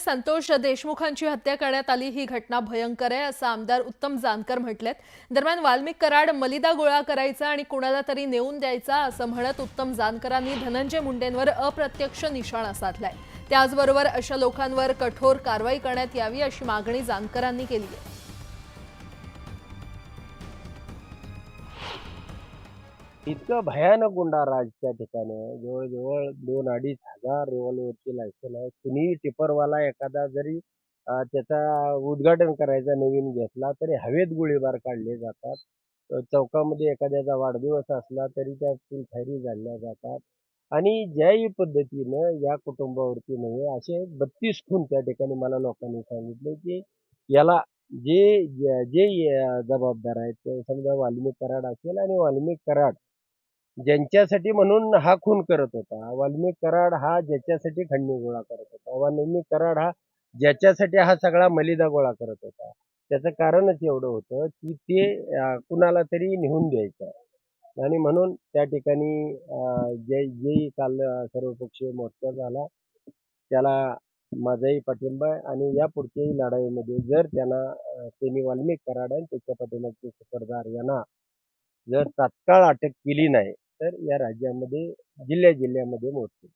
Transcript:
संतोष देशमुखांची हत्या करण्यात आली ही घटना भयंकर आहे असं आमदार उत्तम जानकर म्हटलेत। दरम्यान वाल्मिक कराड मलिदा गोळा करायचा आणि कुणाला तरी नेऊन द्यायचा असं म्हणत उत्तम जानकरांनी धनंजय मुंडेंवर अप्रत्यक्ष निशाणा साधलाय। त्याचबरोबर अशा लोकांवर कठोर कारवाई करण्यात यावी अशी मागणी जानकरांनी केली आहे। इतकं भयानक गुंडाराज त्या ठिकाणी आहे। जवळ-जवळ 2,000-2,500 रिव्हॉल्वरची लायसन आहे। कुणीही टिपरवाला एखादा जरी त्याचा उद्घाटन करायचा नवीन घेतला तरी हवेत गोळीबार काढले जातात। चौकामध्ये एखाद्याचा वाढदिवस असला तरी त्यातील फायरिंग झाल्या जातात आणि ज्याही पद्धतीनं या कुटुंबावरती नव्हे असे 32 खून त्या ठिकाणी मला लोकांनी सांगितले, की याला जे जे जबाबदार आहेत ते समजा वाल्मिक कराड असेल आणि वाल्मिक कराड ज्यांच्यासाठी म्हणून हा खून करत होता. वाल्मिक कराड हा ज्याच्यासाठी खंडणी गोळा करत होता. वाल्मिक कराड हा ज्याच्यासाठी हा सगळा मलिदा गोळा करत होता. त्याचं कारणच एवढं होतं, की ते कुणाला तरी नेऊन द्यायचं आणि म्हणून त्या ठिकाणी जे काल सर्वपक्षीय मोर्चा झाला, त्याला माझाही पाठिंबा आहे आणि यापुढच्याही लढाईमध्ये जर त्यांनी वाल्मिक कराड आणि त्याच्या पाठीमागचे सुपरदार यांना जर तात्काळ अटक केली नाही, तर या राज्यामध्ये जिल्ह्या-जिल्ह्यामध्ये मोर्चे